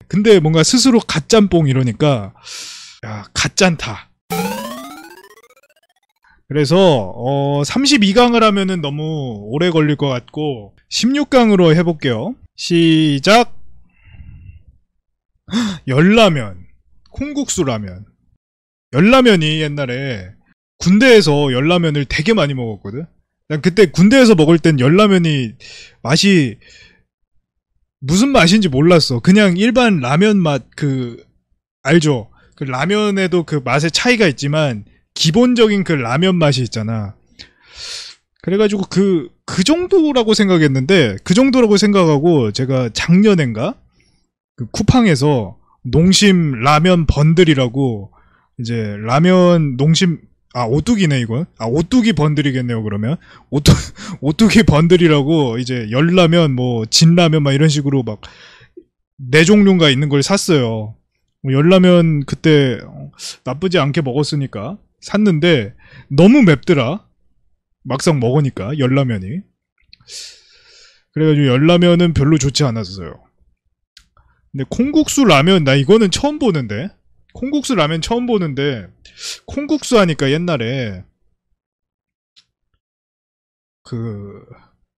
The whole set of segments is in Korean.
근데 뭔가 스스로 갓짬뽕 이러니까 야, 갓짠타. 그래서 32강을 하면은 너무 오래 걸릴 것 같고 16강으로 해볼게요. 시작. 열라면, 콩국수 라면. 열라면이 옛날에 군대에서 열라면을 되게 많이 먹었거든. 난 그때 군대에서 먹을 땐 열라면이 맛이 무슨 맛인지 몰랐어. 그냥 일반 라면 맛 알죠? 그 라면에도 그 맛의 차이가 있지만 기본적인 그 라면 맛이 있잖아. 그래가지고 그 정도라고 생각했는데 그 정도라고 생각하고 제가 작년엔가 그 쿠팡에서 농심 라면 번들이라고 이제 라면 농심 오뚜기네 이건. 오뚜기 번들이겠네요 그러면. 오뚜기 번들이라고 이제 열라면 뭐 진라면 막 이런 식으로 막 4종류가 있는 걸 샀어요. 열라면 그때 나쁘지 않게 먹었으니까 샀는데 너무 맵더라. 막상 먹으니까 열라면이. 그래가지고 열라면은 별로 좋지 않았어요. 근데 콩국수 라면 나 이거는 처음 보는데. 콩국수 라면 처음 보는데 콩국수 하니까 옛날에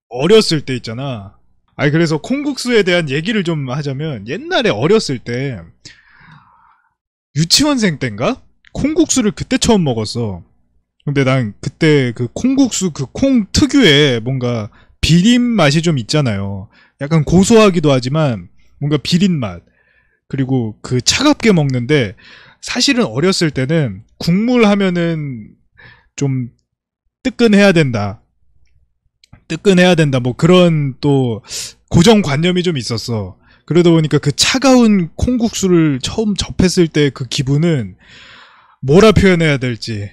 어렸을 때 있잖아. 그래서 콩국수에 대한 얘기를 좀 하자면 옛날에 어렸을 때 유치원생 땐가? 콩국수를 그때 처음 먹었어. 근데 난 그때 그 콩국수 그 콩 특유의 뭔가 비린 맛이 좀 있잖아요. 약간 고소하기도 하지만 뭔가 비린 맛. 그리고 그 차갑게 먹는데 사실은 어렸을 때는 국물 하면은 좀 뜨끈해야 된다. 뭐 그런 또 고정관념이 좀 있었어. 그러다 보니까 그 차가운 콩국수를 처음 접했을 때 그 기분은 뭐라 표현해야 될지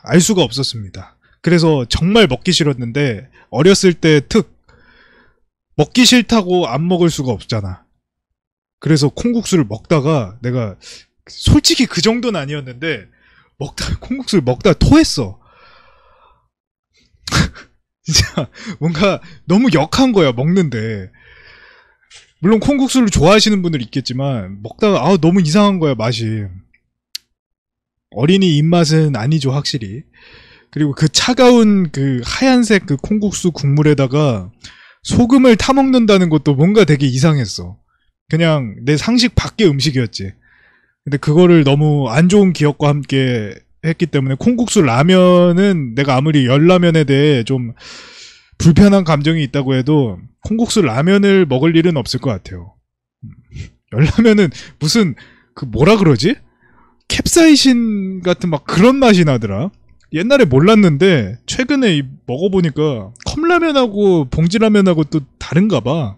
알 수가 없었습니다. 그래서 정말 먹기 싫었는데 어렸을 때 먹기 싫다고 안 먹을 수가 없잖아. 그래서 콩국수를 먹다가 내가 솔직히 그 정도는 아니었는데 콩국수를 먹다가 토했어. 진짜 뭔가 너무 역한 거야 먹는데. 물론 콩국수를 좋아하시는 분들 있겠지만 먹다가 너무 이상한 거야 맛이. 어린이 입맛은 아니죠 확실히. 그리고 그 차가운 그 하얀색 그 콩국수 국물에다가 소금을 타 먹는다는 것도 뭔가 되게 이상했어. 그냥 내 상식 밖의 음식이었지. 근데 그거를 너무 안 좋은 기억과 함께 했기 때문에 콩국수 라면은 내가 아무리 열라면에 대해 좀 불편한 감정이 있다고 해도 콩국수 라면을 먹을 일은 없을 것 같아요. 열라면은 무슨 뭐라 그러지? 캡사이신 같은 막 그런 맛이 나더라. 옛날에 몰랐는데 최근에 먹어보니까 컵라면하고 봉지라면하고 또 다른가 봐.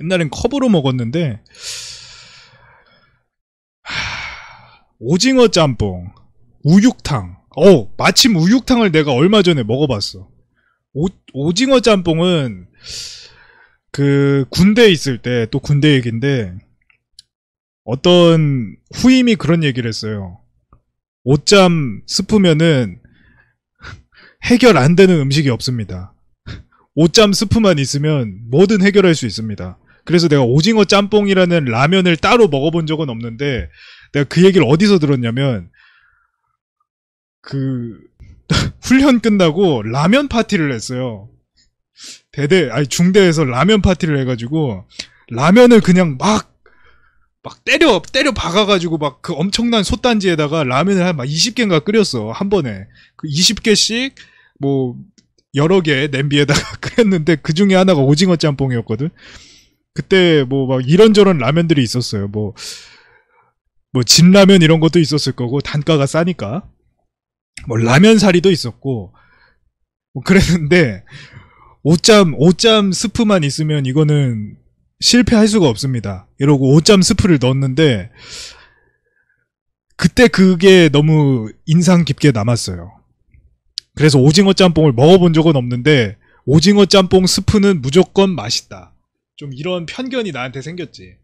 옛날엔 컵으로 먹었는데 오징어 짬뽕, 우육탕. 마침 우육탕을 내가 얼마 전에 먹어봤어. 오징어 짬뽕은 그 군대에 있을 때, 또 군대 얘기인데 어떤 후임이 그런 얘기를 했어요. 오짬 스프면은 해결 안 되는 음식이 없습니다. 오짬 스프만 있으면 뭐든 해결할 수 있습니다. 그래서 내가 오징어 짬뽕이라는 라면을 따로 먹어본 적은 없는데 내가 그 얘기를 어디서 들었냐면 훈련 끝나고 라면 파티를 했어요. 중대에서 라면 파티를 해가지고 라면을 그냥 막 때려 박아가지고 막 그 엄청난 솥단지에다가 라면을 한 막 20개인가 끓였어. 한 번에. 그 20개씩 뭐 여러 개 냄비에다가 끓였는데 그 중에 하나가 오징어 짬뽕이었거든. 그때 뭐 막 이런저런 라면들이 있었어요. 뭐 진라면 이런 것도 있었을 거고 단가가 싸니까. 뭐 라면사리도 있었고 뭐 그랬는데 오짬 스프만 있으면 이거는 실패할 수가 없습니다. 이러고 오짬 스프를 넣었는데 그때 그게 너무 인상 깊게 남았어요. 그래서 오징어 짬뽕을 먹어본 적은 없는데 오징어 짬뽕 스프는 무조건 맛있다. 좀 이런 편견이 나한테 생겼지.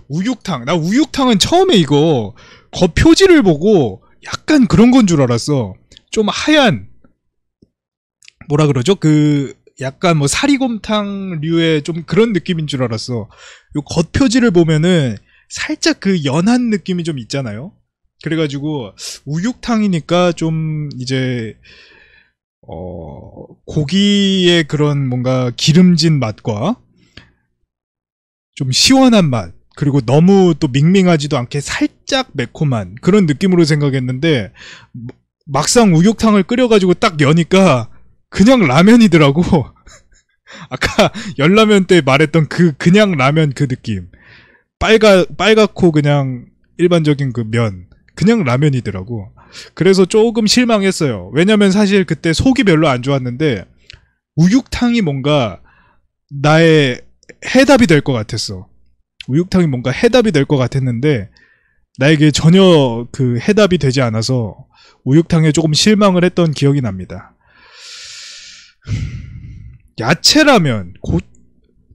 우육탕. 나 우육탕은 처음에 이거 겉표지를 보고 약간 그런 건 줄 알았어. 좀 하얀 뭐라 그러죠? 약간 뭐 사리곰탕류의 좀 그런 느낌인 줄 알았어. 요 겉표지를 보면은 살짝 그 연한 느낌이 좀 있잖아요. 그래가지고 우육탕이니까 좀 이제 고기의 그런 뭔가 기름진 맛과 좀 시원한 맛, 그리고 너무 또 밍밍하지도 않게 살짝 매콤한 그런 느낌으로 생각했는데 막상 우육탕을 끓여가지고 딱 여니까 그냥 라면이더라고. 아까 열라면 때 말했던 그냥 라면 그 느낌. 빨갛고 그냥 일반적인 그 면. 그냥 라면이더라고. 그래서 조금 실망했어요. 왜냐면 사실 그때 속이 별로 안 좋았는데 우육탕이 뭔가 나의 해답이 될 것 같았어. 우육탕이 뭔가 해답이 될 것 같았는데 나에게 전혀 그 해답이 되지 않아서 우육탕에 조금 실망을 했던 기억이 납니다. 야채라면,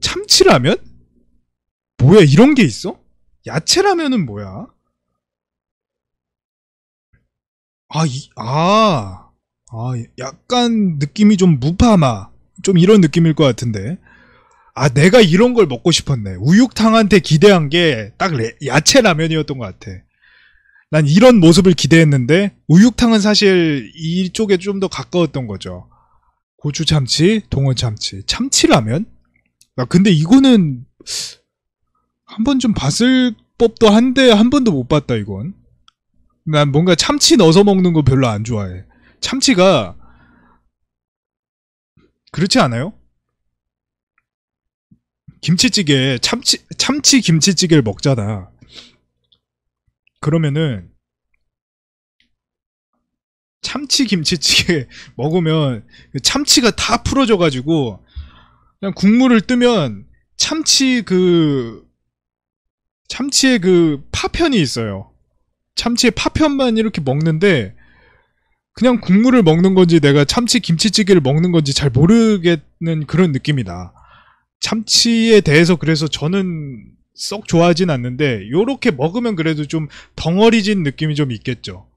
참치라면? 뭐야, 이런 게 있어? 야채라면은 뭐야? 약간 느낌이 좀 무파마. 좀 이런 느낌일 것 같은데. 내가 이런 걸 먹고 싶었네. 우육탕한테 기대한 게 딱 야채 라면이었던 것 같아. 난 이런 모습을 기대했는데 우육탕은 사실 이쪽에 좀 더 가까웠던 거죠. 고추 참치, 동원 참치, 참치 라면? 근데 이거는 한 번 좀 봤을 법도 한데 한 번도 못 봤다 이건. 난 뭔가 참치 넣어서 먹는 거 별로 안 좋아해. 참치가 그렇지 않아요? 김치찌개 참치 김치찌개를 먹잖아. 그러면은 참치 김치찌개 먹으면 참치가 다 풀어져가지고 그냥 국물을 뜨면 참치의 그 파편이 있어요. 참치의 파편만 이렇게 먹는데 그냥 국물을 먹는 건지 내가 참치 김치찌개를 먹는 건지 잘 모르겠는 그런 느낌이다. 참치에 대해서 그래서 저는 썩 좋아하진 않는데 요렇게 먹으면 그래도 좀 덩어리진 느낌이 좀 있겠죠.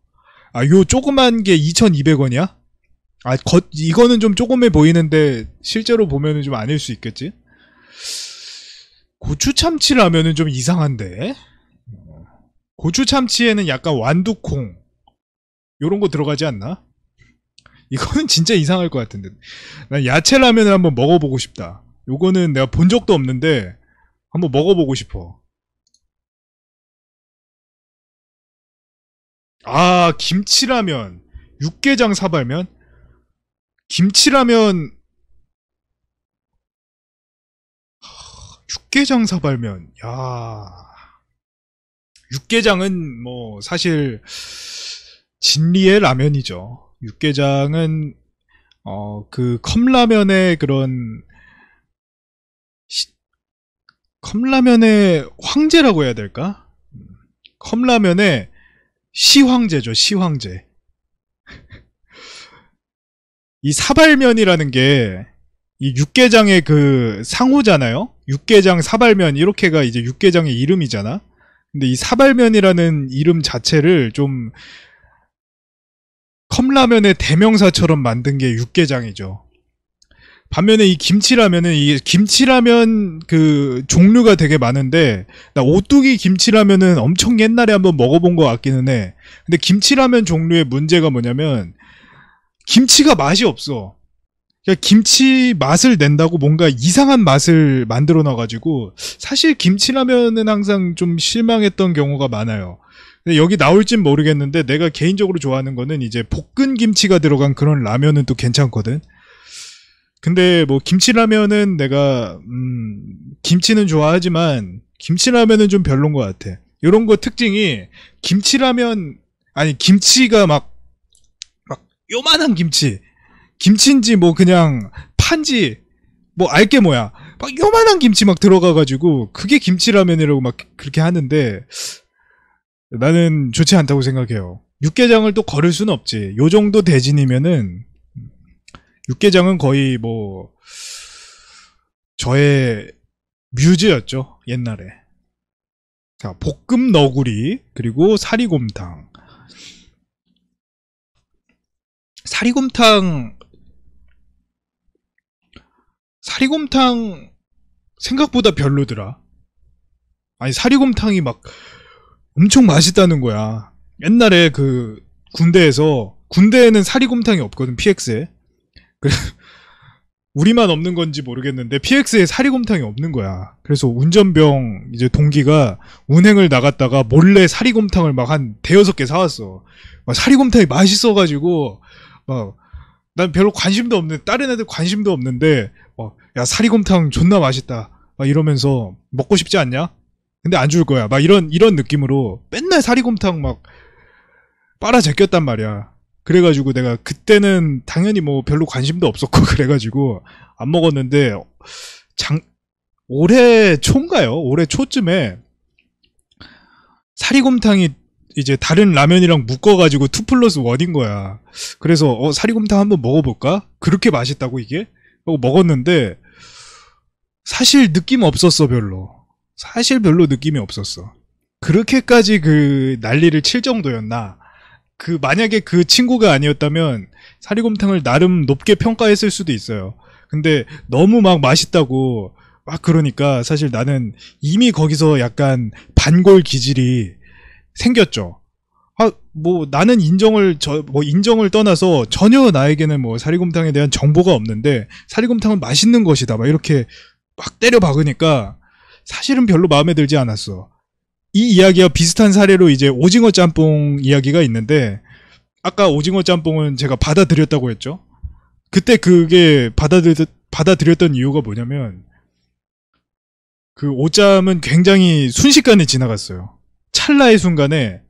요 조그만 게 2,200원이야? 이거는 좀 조그매 보이는데 실제로 보면은 좀 아닐 수 있겠지? 고추참치라면은 좀 이상한데? 고추참치에는 약간 완두콩 요런 거 들어가지 않나? 이거는 진짜 이상할 것 같은데. 난 야채 라면을 한번 먹어보고 싶다. 요거는 내가 본 적도 없는데 한번 먹어보고 싶어. 김치라면, 육개장 사발면, 김치라면, 육개장 사발면. 육개장은 뭐 사실 진리의 라면이죠. 육개장은 그 컵라면의 그런 컵라면의 황제라고 해야 될까? 컵라면의 시황제죠, 시황제. 이 사발면이라는 게 이 육개장의 그 상호잖아요. 육개장 사발면 이렇게가 이제 육개장의 이름이잖아. 근데 이 사발면이라는 이름 자체를 좀 컵라면의 대명사처럼 만든 게 육개장이죠. 반면에 이 김치라면은 이 김치라면 그 종류가 되게 많은데 나 오뚜기 김치라면은 엄청 옛날에 한번 먹어본 것 같기는 해. 근데 김치라면 종류의 문제가 뭐냐면 김치가 맛이 없어. 그러니까 김치 맛을 낸다고 뭔가 이상한 맛을 만들어 놔가지고 사실 김치라면은 항상 좀 실망했던 경우가 많아요. 근데 여기 나올진 모르겠는데 내가 개인적으로 좋아하는 거는 이제 볶은 김치가 들어간 그런 라면은 또 괜찮거든. 근데 뭐 김치라면은 내가 김치는 좋아하지만 김치라면은 좀 별론 것 같아. 요런 거 특징이 김치라면 김치가 막 요만한 김치인지 뭐 그냥 판지 뭐 알게 뭐야 막 요만한 김치 막 들어가가지고 그게 김치라면이라고 막 그렇게 하는데 나는 좋지 않다고 생각해요. 육개장을 또 거를 수는 없지. 요 정도 대진이면은 육개장은 거의 뭐 저의 뮤즈였죠 옛날에. 자, 볶음 너구리 그리고 사리곰탕. 사리곰탕 사리곰탕 생각보다 별로더라. 아니, 사리곰탕이 막 엄청 맛있다는 거야. 옛날에 그 군대에는 사리곰탕이 없거든, PX에. 그래, 우리만 없는 건지 모르겠는데 PX에 사리곰탕이 없는 거야. 그래서 운전병 이제 동기가 운행을 나갔다가 몰래 사리곰탕을 막 한 대여섯 개 사왔어. 막 사리곰탕이 맛있어가지고 막 난 별로 관심도 없는, 다른 애들 관심도 없는데 야, 사리곰탕 존나 맛있다 막 이러면서 먹고 싶지 않냐? 근데 안 줄 거야. 막 이런 느낌으로 맨날 사리곰탕 막 빨아 제꼈단 말이야. 그래가지고 내가 그때는 당연히 뭐 별로 관심도 없었고 그래가지고 안 먹었는데 올해 초인가요? 올해 초쯤에 사리곰탕이 이제 다른 라면이랑 묶어가지고 2+1인 거야. 그래서 사리곰탕 한번 먹어볼까? 그렇게 맛있다고 이게? 하고 먹었는데 사실 느낌 없었어. 사실 별로 느낌이 없었어. 그렇게까지 그 난리를 칠 정도였나? 만약에 그 친구가 아니었다면 사리곰탕을 나름 높게 평가했을 수도 있어요. 근데 너무 막 맛있다고 막 그러니까 사실 나는 이미 거기서 약간 반골 기질이 생겼죠. 뭐 나는 인정을 떠나서 전혀 나에게는 뭐 사리곰탕에 대한 정보가 없는데 사리곰탕은 맛있는 것이다 막 이렇게 막 때려 박으니까 사실은 별로 마음에 들지 않았어. 이 이야기와 비슷한 사례로 이제 오징어 짬뽕 이야기가 있는데, 아까 오징어 짬뽕은 제가 받아들였다고 했죠. 그때 그게 받아들였던 이유가 뭐냐면 그 오짬은 굉장히 순식간에 지나갔어요. 찰나의 순간에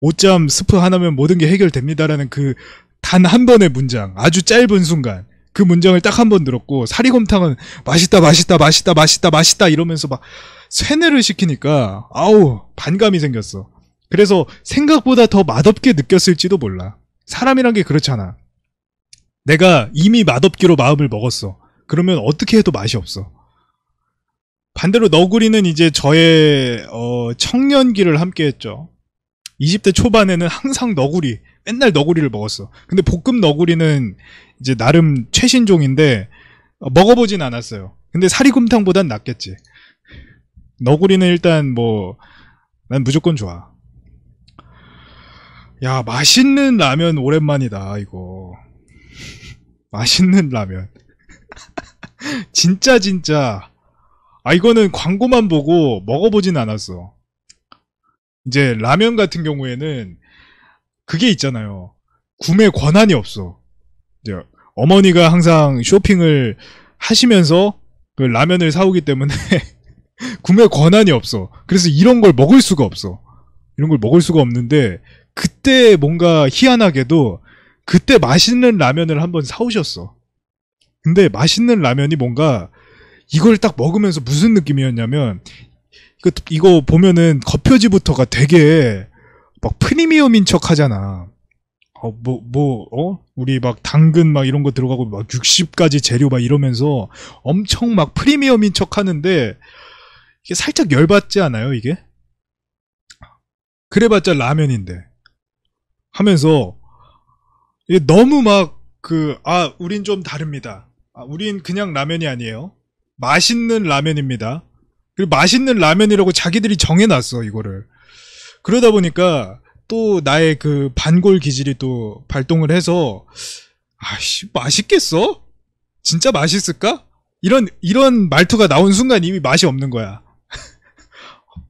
오짬 스프 하나면 모든 게 해결됩니다라는 그 단 한 번의 문장, 아주 짧은 순간 그 문장을 딱 한 번 들었고, 사리곰탕은 맛있다 이러면서 막 세뇌를 시키니까 아우 반감이 생겼어. 그래서 생각보다 더 맛없게 느꼈을지도 몰라. 사람이란 게 그렇잖아. 내가 이미 맛없기로 마음을 먹었어. 그러면 어떻게 해도 맛이 없어. 반대로 너구리는 이제 저의 청년기를 함께했죠. 20대 초반에는 항상 맨날 너구리를 먹었어. 근데 볶음 너구리는 이제 나름 최신종인데 먹어보진 않았어요. 근데 사리곰탕보단 낫겠지. 너구리는 일단 난 무조건 좋아. 야, 맛있는 라면 오랜만이다 이거. 맛있는 라면. 진짜 이거는 광고만 보고 먹어보진 않았어. 이제 라면 같은 경우에는 그게 있잖아요. 구매 권한이 없어. 이제 어머니가 항상 쇼핑을 하시면서 그 라면을 사오기 때문에 구매 권한이 없어. 그래서 이런 걸 먹을 수가 없어. 이런 걸 먹을 수가 없는데, 그때 뭔가 희한하게도 그때 맛있는 라면을 한번 사오셨어. 근데 맛있는 라면이 뭔가 이걸 딱 먹으면서 무슨 느낌이었냐면, 이거 보면은 겉표지부터가 되게 막 프리미엄인 척 하잖아. 우리 막 당근 막 이런 거 들어가고 막 60가지 재료 막 이러면서 엄청 막 프리미엄인 척 하는데, 이게 살짝 열받지 않아요, 이게? 그래봤자 라면인데. 하면서, 이게 너무 우린 좀 다릅니다. 우린 그냥 라면이 아니에요. 맛있는 라면입니다. 그리고 맛있는 라면이라고 자기들이 정해놨어, 이거를. 그러다 보니까 또 나의 그 반골 기질이 또 발동을 해서, 아씨, 맛있겠어? 진짜 맛있을까? 이런 말투가 나온 순간 이미 맛이 없는 거야.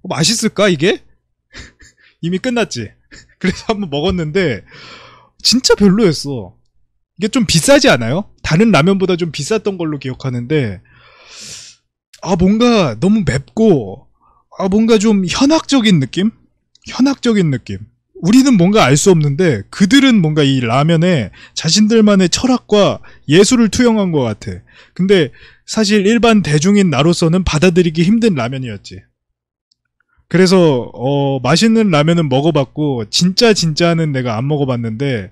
맛있을까, 이게? 이미 끝났지. 그래서 한번 먹었는데, 진짜 별로였어. 이게 좀 비싸지 않아요? 다른 라면보다 좀 비쌌던 걸로 기억하는데, 뭔가 너무 맵고, 뭔가 좀 현학적인 느낌? 우리는 뭔가 알 수 없는데, 그들은 뭔가 이 라면에 자신들만의 철학과 예술을 투영한 것 같아. 근데 사실 일반 대중인 나로서는 받아들이기 힘든 라면이었지. 그래서 맛있는 라면은 먹어봤고, 진짜는 내가 안 먹어봤는데,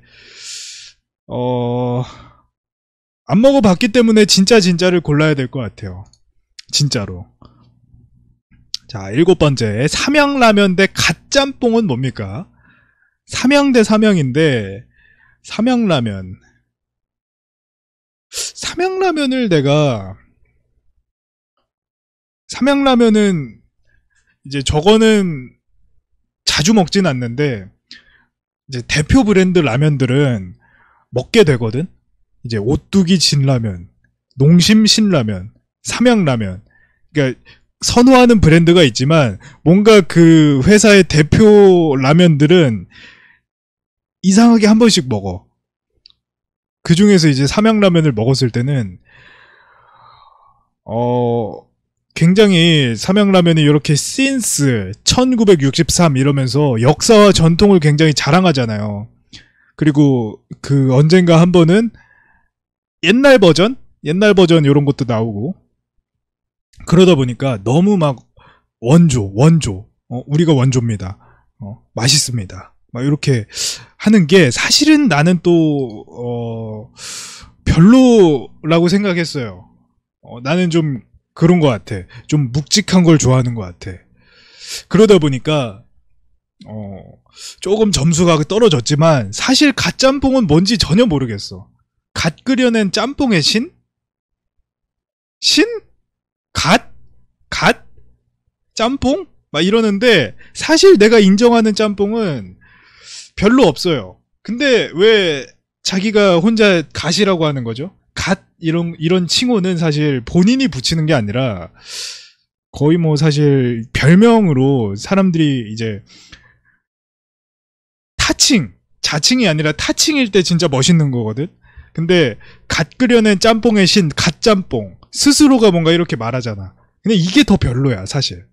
안 먹어봤기 때문에 진짜를 골라야 될 것 같아요. 진짜로. 자, 7번째. 삼양라면 대 갓짬뽕은 뭡니까? 삼양 대 삼양인데, 삼양라면 삼양라면을 내가, 삼양라면은 이제 저거는 자주 먹진 않는데, 이제 대표 브랜드 라면들은 먹게 되거든? 이제 오뚜기 진라면, 농심 신라면, 삼양라면. 그러니까 선호하는 브랜드가 있지만 뭔가 그 회사의 대표 라면들은 이상하게 한 번씩 먹어. 그 중에서 이제 삼양라면을 먹었을 때는 굉장히 삼양라면이 이렇게 since 1963 이러면서 역사와 전통을 굉장히 자랑하잖아요. 그리고 그 언젠가 한 번은 옛날 버전 이런 것도 나오고 그러다 보니까 너무 막 원조 우리가 원조입니다. 맛있습니다. 막 이렇게 하는 게 사실은 나는 또 별로라고 생각했어요. 나는 좀 그런 것 같아. 좀 묵직한 걸 좋아하는 것 같아. 그러다 보니까 조금 점수가 떨어졌지만 사실 갓짬뽕은 뭔지 전혀 모르겠어. 갓 끓여낸 짬뽕의 신? 신? 갓? 짬뽕? 막 이러는데 사실 내가 인정하는 짬뽕은 별로 없어요. 근데 왜 자기가 혼자 갓이라고 하는 거죠? 갓 이런 칭호는 사실 본인이 붙이는 게 아니라 거의 뭐 사실 별명으로 사람들이 이제 자칭이 아니라 타칭일 때 진짜 멋있는 거거든. 근데 갓 끓여낸 짬뽕의 신, 갓짬뽕 스스로가 뭔가 이렇게 말하잖아. 근데 이게 더 별로야 사실.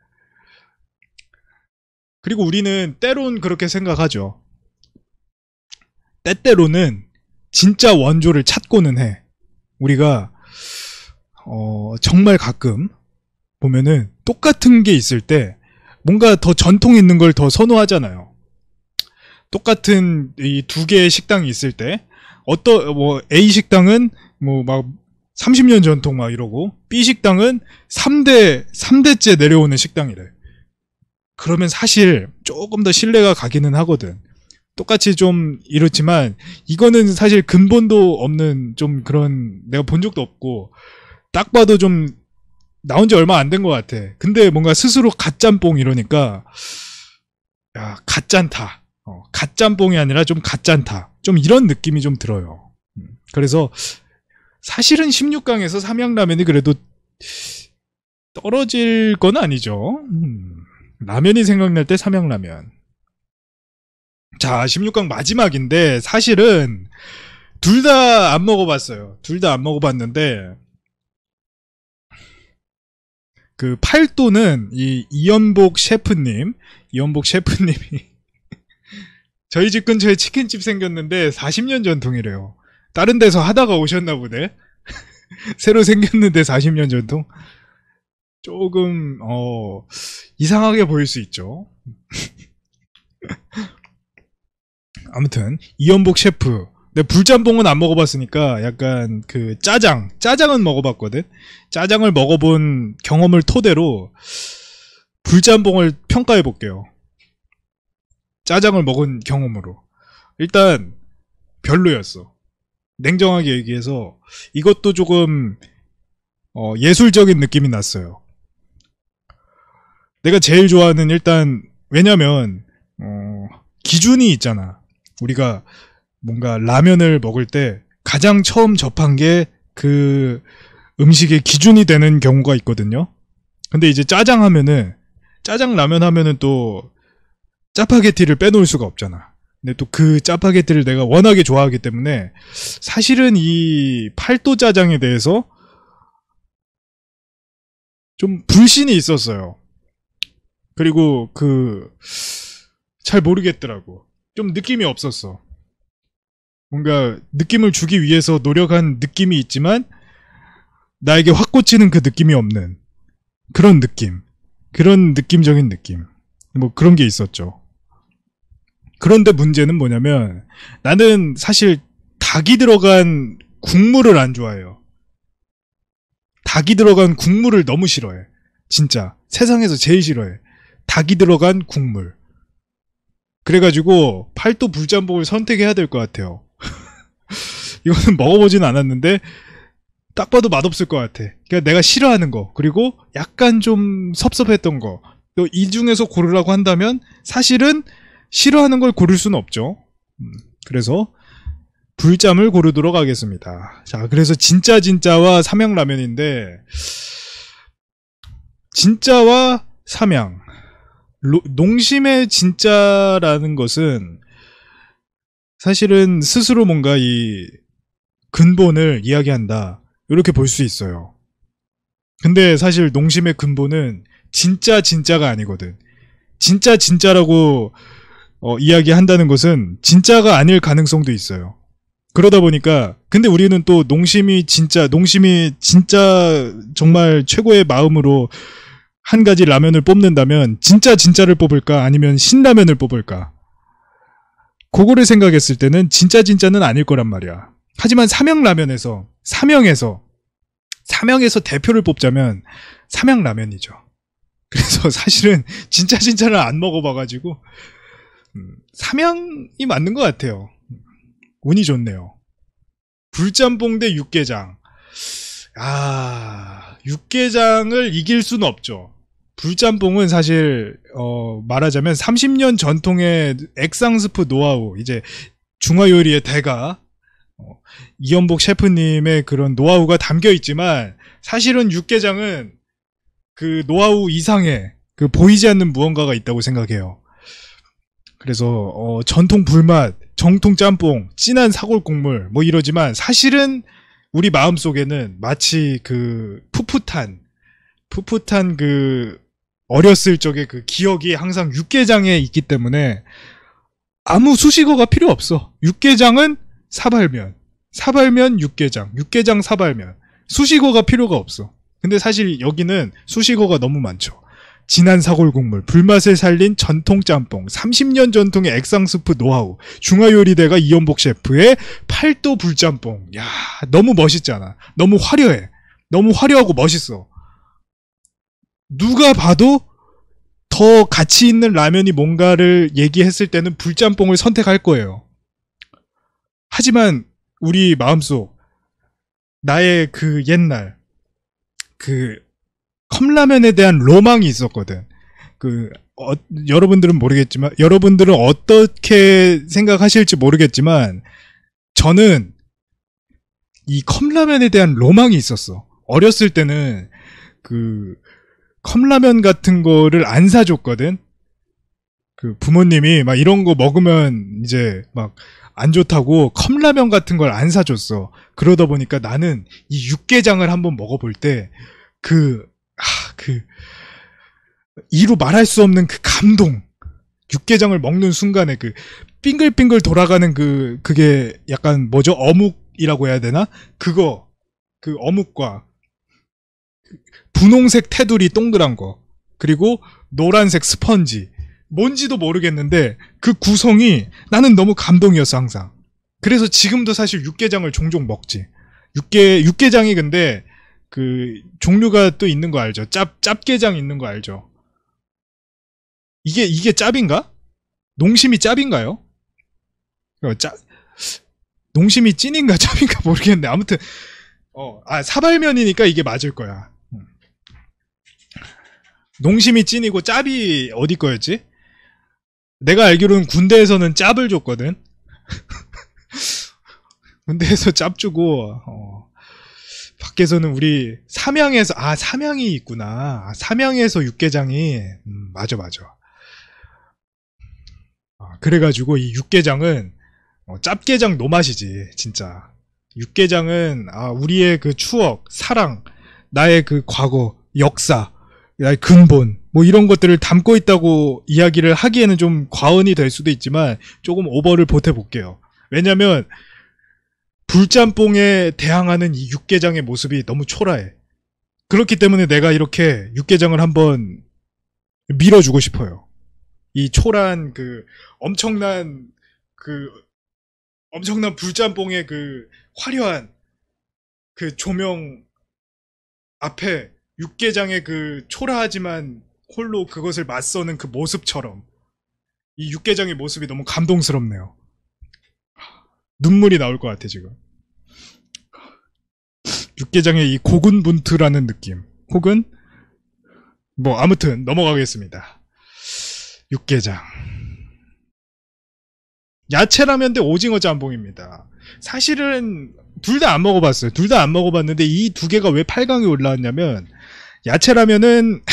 그리고 우리는 때론 그렇게 생각하죠. 때때로는 진짜 원조를 찾고는 해. 우리가 정말 가끔 보면은 똑같은 게 있을 때 뭔가 더 전통 있는 걸 더 선호하잖아요. 똑같은 이 두 개의 식당이 있을 때 뭐 A 식당은 뭐 막 30년 전통 막 이러고 B 식당은 3대째 내려오는 식당이래. 그러면 사실 조금 더 신뢰가 가기는 하거든. 똑같이 좀 이렇지만 이거는 사실 근본도 없는 좀 그런 내가 본 적도 없고 딱 봐도 좀 나온 지 얼마 안 된 것 같아. 근데 뭔가 스스로 갓짬뽕 이러니까 야 갓짠타. 갓짬뽕이 아니라 좀 갓짠타. 좀 이런 느낌이 좀 들어요. 그래서 사실은 16강에서 삼양라면이 그래도 떨어질 건 아니죠. 라면이 생각날 때 삼양라면. 자, 16강 마지막인데 사실은 둘 다 안 먹어봤어요. 둘 다 안 먹어봤는데 그 팔도는 이 이연복 셰프님이 저희 집 근처에 치킨집 생겼는데 40년 전통이래요. 다른 데서 하다가 오셨나 보네. 새로 생겼는데 40년 전통. 조금 이상하게 보일 수 있죠. 아무튼 이연복 셰프. 근데 불짬뽕은 안 먹어봤으니까 약간 그 짜장은 먹어봤거든. 짜장을 먹어본 경험을 토대로 불짬뽕을 평가해 볼게요. 짜장을 먹은 경험으로 일단 별로였어. 냉정하게 얘기해서 이것도 조금 예술적인 느낌이 났어요. 내가 제일 좋아하는 일단 왜냐면 기준이 있잖아. 우리가 뭔가 라면을 먹을 때 가장 처음 접한 게 그 음식의 기준이 되는 경우가 있거든요. 근데 이제 짜장 라면 하면은 또 짜파게티를 빼놓을 수가 없잖아. 근데 또 그 짜파게티를 내가 워낙에 좋아하기 때문에 사실은 이 팔도 짜장에 대해서 좀 불신이 있었어요. 그리고 잘 모르겠더라고. 좀 느낌이 없었어. 뭔가 느낌을 주기 위해서 노력한 느낌이 있지만 나에게 확 꽂히는 그 느낌이 없는 그런 느낌. 그런 느낌적인 느낌. 뭐 그런 게 있었죠. 그런데 문제는 뭐냐면 나는 사실 닭이 들어간 국물을 안 좋아해요. 닭이 들어간 국물을 너무 싫어해. 진짜 세상에서 제일 싫어해. 닭이 들어간 국물. 그래가지고 팔도 불짬뽕을 선택해야 될 것 같아요. 이거는 먹어보진 않았는데 딱 봐도 맛없을 것 같아. 그러니까 내가 싫어하는 거, 그리고 약간 좀 섭섭했던 거, 또 이 중에서 고르라고 한다면 사실은 싫어하는 걸 고를 수는 없죠. 그래서 불짬을 고르도록 하겠습니다. 자, 그래서 진짜와 삼양라면인데, 진짜와 삼양. 농심의 진짜라는 것은 사실은 스스로 뭔가 이 근본을 이야기한다, 이렇게 볼 수 있어요. 근데 사실 농심의 근본은 진짜가 아니거든. 진짜라고 이야기한다는 것은 진짜가 아닐 가능성도 있어요. 그러다 보니까, 근데 우리는 또 농심이 진짜 정말 최고의 마음으로 한 가지 라면을 뽑는다면 진짜를 뽑을까 아니면 신라면을 뽑을까, 그거를 생각했을 때는 진짜는 아닐 거란 말이야. 하지만 삼양에서 대표를 뽑자면 삼양라면이죠. 그래서 사실은 진짜를 안 먹어봐가지고 삼양이 맞는 것 같아요. 운이 좋네요. 불짬뽕 대 육개장. 육개장을 이길 수는 없죠. 불짬뽕은 사실 말하자면 30년 전통의 액상스프 노하우, 이제 중화요리의 대가 이연복 셰프님의 그런 노하우가 담겨 있지만, 사실은 육개장은 그 노하우 이상의 그 보이지 않는 무언가가 있다고 생각해요. 그래서 전통 불맛, 정통 짬뽕, 진한 사골국물 뭐 이러지만, 사실은 우리 마음속에는 마치 그 풋풋한 그 어렸을 적의 그 기억이 항상 육개장에 있기 때문에 아무 수식어가 필요 없어. 육개장은 사발면 육개장 사발면, 수식어가 필요가 없어. 근데 사실 여기는 수식어가 너무 많죠. 진한 사골국물, 불맛을 살린 전통 짬뽕, 30년 전통의 액상스프 노하우, 중화요리대가 이연복 셰프의 팔도 불짬뽕. 야, 너무 멋있잖아. 너무 화려해. 너무 화려하고 멋있어. 누가 봐도 더 가치 있는 라면이 뭔가를 얘기했을 때는 불짬뽕을 선택할 거예요. 하지만 우리 마음속, 나의 그 옛날 그 컵라면에 대한 로망이 있었거든. 여러분들은 모르겠지만, 여러분들은 어떻게 생각하실지 모르겠지만, 저는 이 컵라면에 대한 로망이 있었어. 어렸을 때는 그 컵라면 같은 거를 안 사줬거든. 그 부모님이 막 이런 거 먹으면 이제 막 안 좋다고 컵라면 같은 걸 안 사줬어. 그러다 보니까 나는 이 육개장을 한번 먹어볼 때 이루 말할 수 없는 그 감동, 육개장을 먹는 순간에 그 빙글빙글 돌아가는 그게 약간 뭐죠? 어묵이라고 해야 되나? 그 어묵과 분홍색 테두리 동그란 거, 그리고 노란색 스펀지, 뭔지도 모르겠는데 그 구성이 나는 너무 감동이었어, 항상. 그래서 지금도 사실 육개장을 종종 먹지. 육개장이 근데 그 종류가 또 있는 거 알죠? 짭게장 있는 거 알죠? 이게 짭인가? 농심이 짭인가요? 농심이 찐인가 짭인가 모르겠는데, 아무튼 사발면이니까 이게 맞을 거야. 농심이 찐이고 짭이 어디 거였지? 내가 알기로는 군대에서는 짭을 줬거든. 군대에서 짭 주고 밖에서는 우리 삼양이 있구나. 삼양에서 육개장이 맞아. 그래가지고 이 육개장은 짭게장 노맛이지, 진짜. 육개장은 우리의 그 추억, 사랑, 나의 그 과거, 역사, 나의 근본, 뭐 이런 것들을 담고 있다고 이야기를 하기에는 좀 과언이 될 수도 있지만 조금 오버를 보태볼게요. 왜냐면 불짬뽕에 대항하는 이 육개장의 모습이 너무 초라해. 그렇기 때문에 내가 이렇게 육개장을 한번 밀어주고 싶어요. 이 초라한 엄청난 불짬뽕의 그 화려한 그 조명 앞에 육개장의 그 초라하지만 홀로 그것을 맞서는 그 모습처럼, 이 육개장의 모습이 너무 눈물이 나올 것 같아, 지금. 육개장의 이 고군분투라는 느낌. 혹은 뭐 아무튼 넘어가겠습니다. 육개장. 야채라면 대 오징어 짬뽕입니다. 사실은 둘 다 안 먹어봤어요. 둘 다 안 먹어봤는데 이 두 개가 왜 8강에 올라왔냐면 야채라면은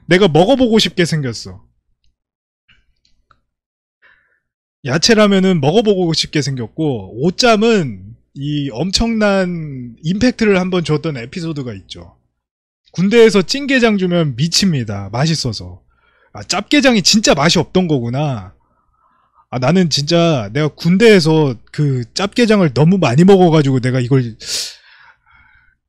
내가 먹어보고 싶게 생겼어. 야채라면은 먹어보고 싶게 생겼고 오짬은 이 엄청난 임팩트를 한번 줬던 에피소드가 있죠. 군대에서 찐게장 주면 미칩니다. 맛있어서. 아, 짭게장이 진짜 맛이 없던 거구나. 아, 나는 진짜 내가 군대에서 그 짭게장을 너무 많이 먹어가지고 내가 이걸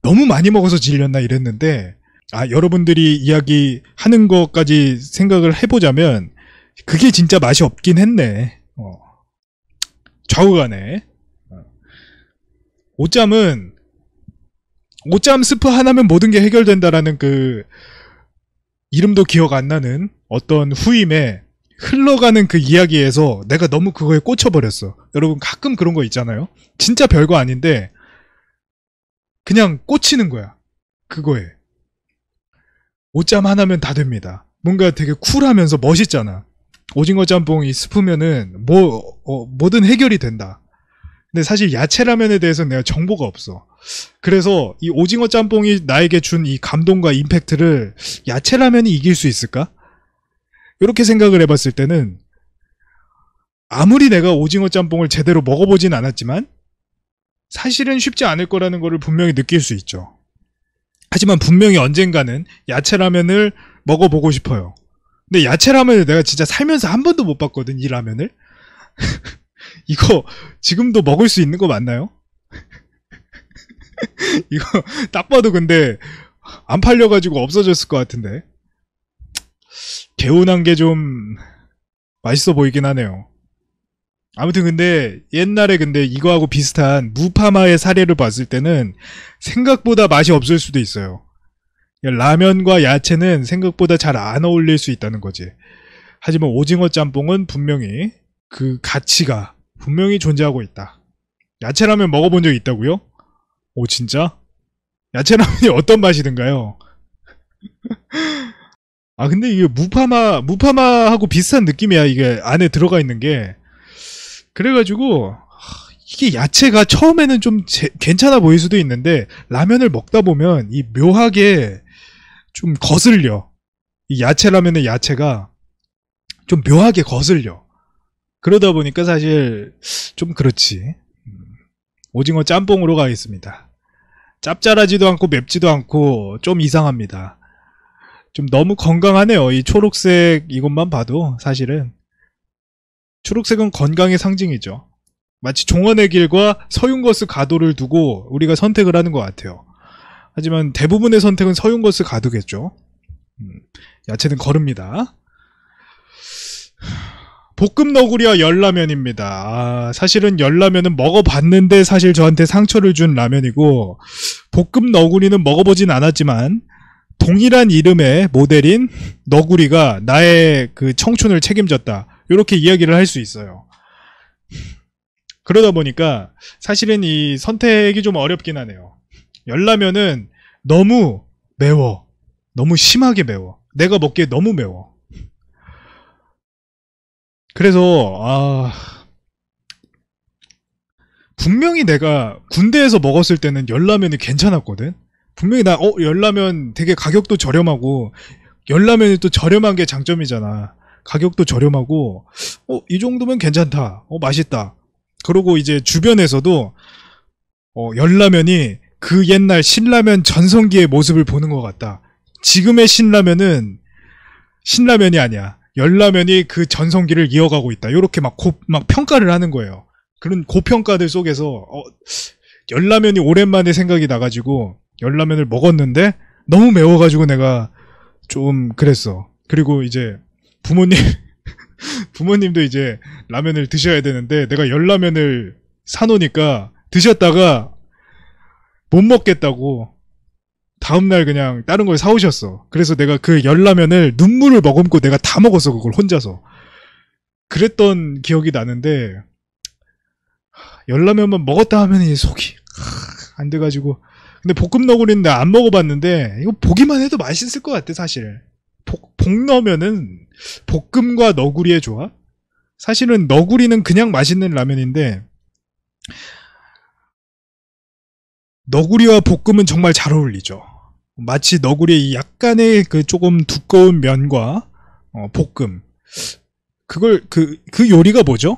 너무 많이 먹어서 질렸나 이랬는데, 아, 여러분들이 이야기하는 것까지 생각을 해보자면 그게 진짜 맛이 없긴 했네. 좌우가네. 오짬은 오짬 스프 하나면 모든 게 해결된다라는 그 이름도 기억 안 나는 어떤 후임에 흘러가는 그 이야기에서 내가 너무 그거에 꽂혀버렸어. 여러분 가끔 그런 거 있잖아요. 진짜 별거 아닌데 그냥 꽂히는 거야. 그거에. 오짬 하나면 다 됩니다. 뭔가 되게 쿨하면서 멋있잖아. 오징어 짬뽕이 스프면은 뭐든 해결이 된다. 근데 사실 야채라면에 대해서는 내가 정보가 없어. 그래서 이 오징어 짬뽕이 나에게 준 이 감동과 임팩트를 야채라면이 이길 수 있을까? 이렇게 생각을 해봤을 때는 아무리 내가 오징어 짬뽕을 제대로 먹어보진 않았지만 사실은 쉽지 않을 거라는 거를 분명히 느낄 수 있죠. 하지만 분명히 언젠가는 야채라면을 먹어보고 싶어요. 근데 야채라면을 내가 진짜 살면서 한 번도 못 봤거든, 이 라면을. 이거 지금도 먹을 수 있는 거 맞나요? 이거 딱 봐도 근데 안 팔려가지고 없어졌을 것 같은데. 개운한 게 좀 맛있어 보이긴 하네요. 아무튼 근데 옛날에 근데 이거하고 비슷한 무파마의 사례를 봤을 때는 생각보다 맛이 없을 수도 있어요. 라면과 야채는 생각보다 잘 안 어울릴 수 있다는 거지. 하지만 오징어 짬뽕은 분명히 그 가치가 분명히 존재하고 있다. 야채라면 먹어본 적 있다고요? 오, 진짜? 야채라면이 어떤 맛이든가요? 아, 근데 이게 무파마하고 비슷한 느낌이야. 이게 안에 들어가 있는 게. 그래가지고 이게 야채가 처음에는 좀 괜찮아 보일 수도 있는데 라면을 먹다 보면 이 묘하게 좀 거슬려. 이 야채라면의 야채가 좀 묘하게 거슬려. 그러다 보니까 사실 좀 그렇지. 오징어 짬뽕으로 가겠습니다. 짭짤하지도 않고 맵지도 않고 좀 이상합니다. 좀 너무 건강하네요. 이 초록색 이것만 봐도 사실은. 초록색은 건강의 상징이죠. 마치 종언의 길과 서윤거스 가도를 두고 우리가 선택을 하는 것 같아요. 하지만 대부분의 선택은 서윤거스 가도겠죠. 야채는 거릅니다. 볶음 너구리와 열라면입니다. 아, 사실은 열라면은 먹어봤는데 사실 저한테 상처를 준 라면이고 볶음 너구리는 먹어보진 않았지만 동일한 이름의 모델인 너구리가 나의 그 청춘을 책임졌다. 이렇게 이야기를 할 수 있어요. 그러다 보니까 사실은 이 선택이 좀 어렵긴 하네요. 열라면은 너무 매워. 너무 심하게 매워. 내가 먹기에 너무 매워. 그래서 분명히 내가 군대에서 먹었을 때는 열라면이 괜찮았거든. 분명히 나 열라면 되게 가격도 저렴하고 열라면이 또 저렴한 게 장점이잖아. 가격도 저렴하고 이 정도면 괜찮다. 맛있다. 그리고 이제 주변에서도 열라면이 그 옛날 신라면 전성기의 모습을 보는 것 같다. 지금의 신라면은 신라면이 아니야. 열라면이 그 전성기를 이어가고 있다. 이렇게 막 평가를 하는 거예요. 그런 고평가들 속에서 열라면이 오랜만에 생각이 나가지고 열라면을 먹었는데 너무 매워가지고 내가 좀 그랬어. 그리고 이제 부모님도 이제 라면을 드셔야 되는데 내가 열라면을 사놓으니까 드셨다가 못 먹겠다고 다음날 그냥 다른 걸 사오셨어. 그래서 내가 그 열라면을 눈물을 머금고 내가 다 먹었어. 그걸 혼자서. 그랬던 기억이 나는데 열라면만 먹었다 하면 이 속이 안 돼가지고 근데 볶음 너구리는 나 안 먹어봤는데 이거 보기만 해도 맛있을 것 같아 사실. 복너면은 볶음과 너구리의 조합? 사실은 너구리는 그냥 맛있는 라면인데 너구리와 볶음은 정말 잘 어울리죠. 마치 너구리의 이 약간의 그 조금 두꺼운 면과 볶음. 그걸 그 요리가 뭐죠?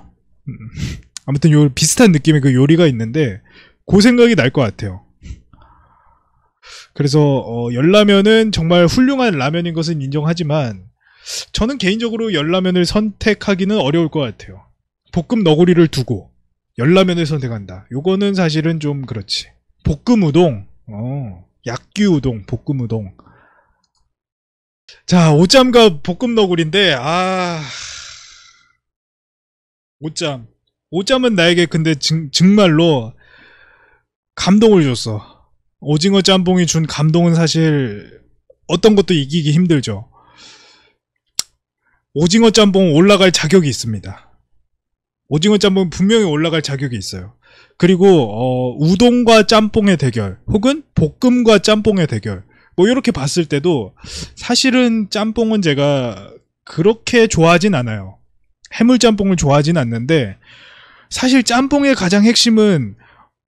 아무튼 요 비슷한 느낌의 그 요리가 있는데 그 생각이 날 것 같아요. 그래서 열라면은 정말 훌륭한 라면인 것은 인정하지만 저는 개인적으로 열라면을 선택하기는 어려울 것 같아요. 볶음 너구리를 두고 열라면을 선택한다. 요거는 사실은 좀 그렇지. 볶음 우동, 약규 우동, 볶음 우동. 자, 오짬과 볶음 너구리인데, 오짬. 오짬은 나에게 근데 정말로 감동을 줬어. 오징어 짬뽕이 준 감동은 사실 어떤 것도 이기기 힘들죠. 오징어 짬뽕은 올라갈 자격이 있습니다. 오징어 짬뽕은 분명히 올라갈 자격이 있어요. 그리고 우동과 짬뽕의 대결 혹은 볶음과 짬뽕의 대결 뭐 이렇게 봤을 때도 사실은 짬뽕은 제가 그렇게 좋아하진 않아요. 해물짬뽕을 좋아하진 않는데 사실 짬뽕의 가장 핵심은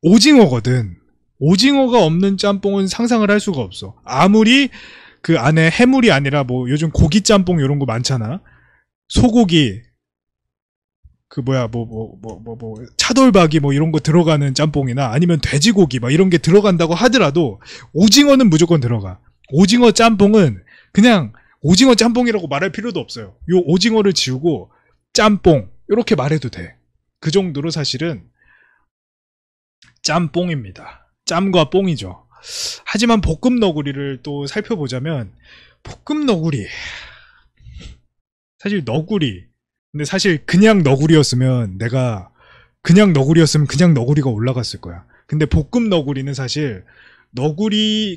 오징어거든. 오징어가 없는 짬뽕은 상상을 할 수가 없어. 아무리 그 안에 해물이 아니라 뭐 요즘 고기 짬뽕 이런 거 많잖아. 소고기 차돌박이 뭐 이런 거 들어가는 짬뽕이나 아니면 돼지고기 막 이런 게 들어간다고 하더라도 오징어는 무조건 들어가. 오징어 짬뽕은 그냥 오징어 짬뽕이라고 말할 필요도 없어요. 요 오징어를 지우고 짬뽕 이렇게 말해도 돼. 그 정도로 사실은 짬뽕입니다. 짬과 뽕이죠. 하지만 볶음 너구리를 또 살펴보자면 볶음 너구리 사실 너구리 근데 사실 그냥 너구리였으면 그냥 너구리가 올라갔을 거야. 근데 볶음 너구리는 사실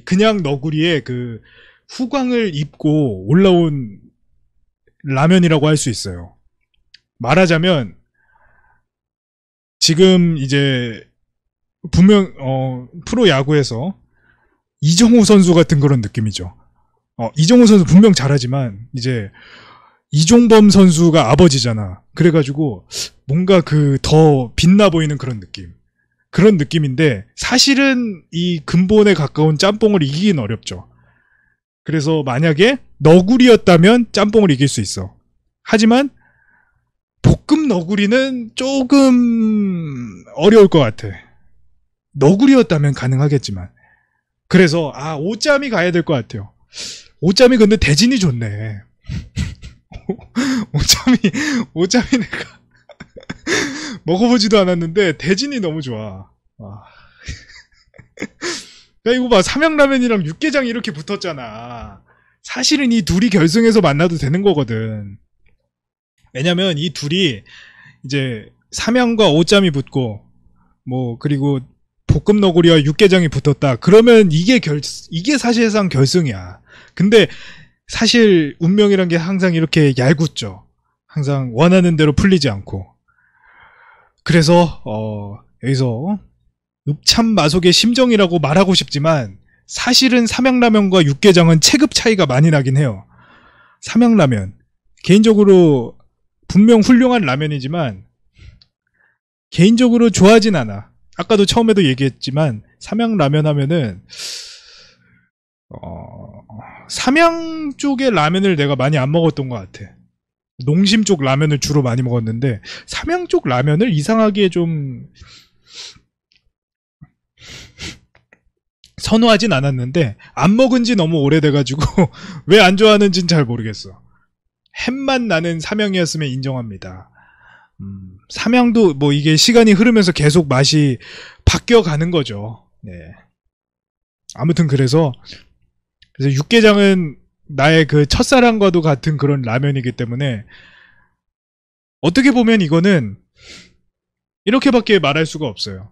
그냥 너구리의 그 후광을 입고 올라온 라면이라고 할 수 있어요. 말하자면 지금 이제 분명 프로 야구에서 이정우 선수 같은 그런 느낌이죠. 이정우 선수 분명 잘하지만 이제 이종범 선수가 아버지잖아. 그래가지고 뭔가 그 더 빛나 보이는 그런 느낌인데 사실은 이 근본에 가까운 짬뽕을 이기긴 어렵죠. 그래서 만약에 너구리였다면 짬뽕을 이길 수 있어. 하지만 볶음 너구리는 조금 어려울 것 같아. 너구리였다면 가능하겠지만. 그래서 오짬이 가야 될 것 같아요. 오짬이 근데 대진이 좋네. 오짬이 내가 먹어보지도 않았는데 대진이 너무 좋아. 야 이거 봐 삼양라면이랑 육개장이 이렇게 붙었잖아. 사실은 이 둘이 결승에서 만나도 되는 거거든. 왜냐면 이 둘이 이제 삼양과 오짬이 붙고 뭐 그리고 볶음 너구리와 육개장이 붙었다. 그러면 이게 사실상 결승이야. 근데 사실 운명이란 게 항상 이렇게 얄궂죠. 항상 원하는 대로 풀리지 않고. 그래서 여기서 읍참마속의 심정이라고 말하고 싶지만 사실은 삼양라면과 육개장은 체급 차이가 많이 나긴 해요. 삼양라면 개인적으로 분명 훌륭한 라면이지만 개인적으로 좋아하진 않아. 아까도 처음에도 얘기했지만 삼양라면 하면은 삼양 쪽의 라면을 내가 많이 안 먹었던 것 같아. 농심 쪽 라면을 주로 많이 먹었는데 삼양 쪽 라면을 이상하게 좀 선호하진 않았는데 안 먹은 지 너무 오래돼가지고 왜 안 좋아하는지는 잘 모르겠어. 햄맛 나는 삼양이었으면 인정합니다. 삼양도 뭐 이게 시간이 흐르면서 계속 맛이 바뀌어가는 거죠. 네. 아무튼 그래서 육개장은 나의 그 첫사랑과도 같은 그런 라면이기 때문에 어떻게 보면 이거는 이렇게밖에 말할 수가 없어요.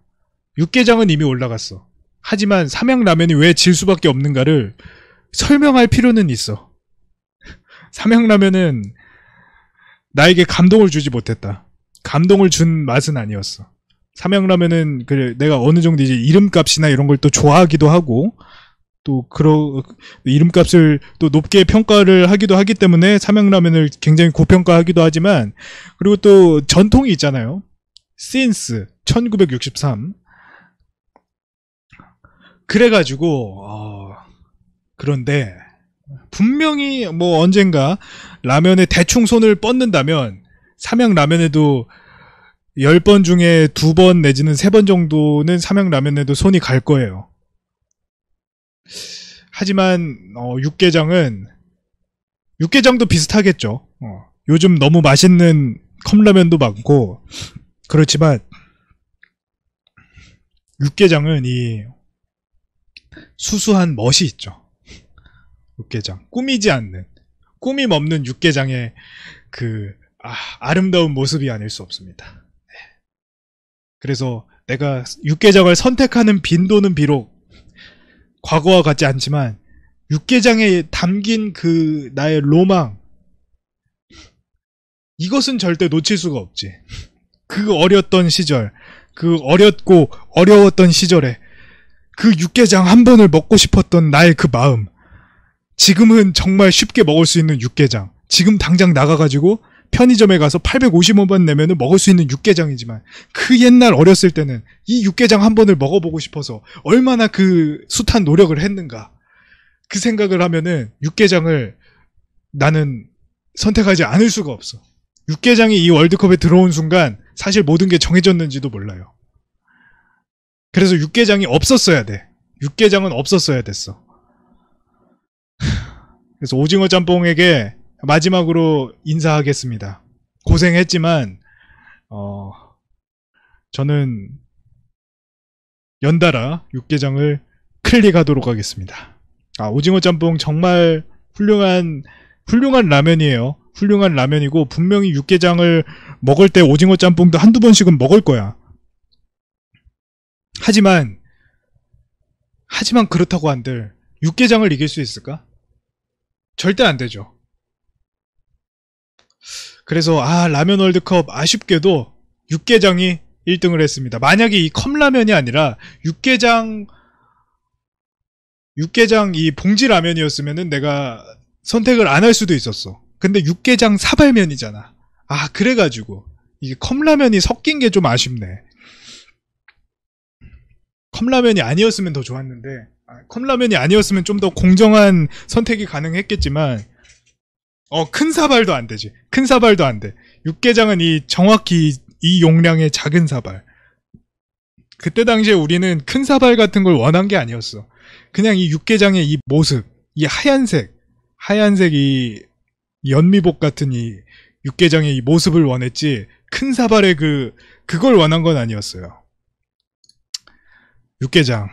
육개장은 이미 올라갔어. 하지만 삼양라면이 왜 질 수밖에 없는가를 설명할 필요는 있어. 삼양라면은 나에게 감동을 주지 못했다. 감동을 준 맛은 아니었어. 삼양라면은 그래 내가 어느 정도 이제 이름값이나 이런 걸 또 좋아하기도 하고 또 이름값을 또 높게 평가를 하기도 하기 때문에 삼양라면을 굉장히 고평가하기도 하지만 그리고 또 전통이 있잖아요. since 1963 그래가지고 그런데 분명히 뭐 언젠가 라면에 대충 손을 뻗는다면 삼양라면에도 10번 중에 2번 내지는 3번 정도는 삼양라면에도 손이 갈 거예요. 하지만 육개장도 비슷하겠죠. 요즘 너무 맛있는 컵라면도 많고 그렇지만 육개장은 이 수수한 멋이 있죠. 육개장 꾸미지 않는 꾸밈 없는 육개장의 그 아름다운 모습이 아닐 수 없습니다. 그래서 내가 육개장을 선택하는 빈도는 비록 과거와 같지 않지만 육개장에 담긴 그 나의 로망 이것은 절대 놓칠 수가 없지. 그 어렸던 시절 그 어렸고 어려웠던 시절에 그 육개장 한 번을 먹고 싶었던 나의 그 마음 지금은 정말 쉽게 먹을 수 있는 육개장 지금 당장 나가가지고 편의점에 가서 850원만 내면 먹을 수 있는 육개장이지만 그 옛날 어렸을 때는 이 육개장 한 번을 먹어보고 싶어서 얼마나 그 숱한 노력을 했는가 그 생각을 하면은 육개장을 나는 선택하지 않을 수가 없어. 육개장이 이 월드컵에 들어온 순간 사실 모든 게 정해졌는지도 몰라요. 그래서 육개장이 없었어야 돼. 육개장은 없었어야 됐어. 그래서 오징어 짬뽕에게 마지막으로 인사하겠습니다. 고생했지만 저는 연달아 육개장을 클릭하도록 하겠습니다. 오징어 짬뽕 정말 훌륭한 라면이에요. 훌륭한 라면이고 분명히 육개장을 먹을 때 오징어 짬뽕도 한두 번씩은 먹을 거야. 하지만 그렇다고 한들 육개장을 이길 수 있을까? 절대 안 되죠. 그래서 라면 월드컵 아쉽게도 육개장이 1등을 했습니다. 만약에 이 컵라면이 아니라 육개장 이 봉지 라면이었으면은 내가 선택을 안 할 수도 있었어. 근데 육개장 사발면이잖아. 그래가지고 이게 컵라면이 섞인 게 좀 아쉽네. 컵라면이 아니었으면 더 좋았는데 컵라면이 아니었으면 좀 더 공정한 선택이 가능했겠지만 큰 사발도 안 되지. 큰 사발도 안 돼. 육개장은 정확히 이 용량의 작은 사발. 그때 당시에 우리는 큰 사발 같은 걸 원한 게 아니었어. 그냥 이 육개장의 이 모습, 이 하얀색 이 연미복 같은 이 육개장의 이 모습을 원했지 큰 사발의 그걸 원한 건 아니었어요. 육개장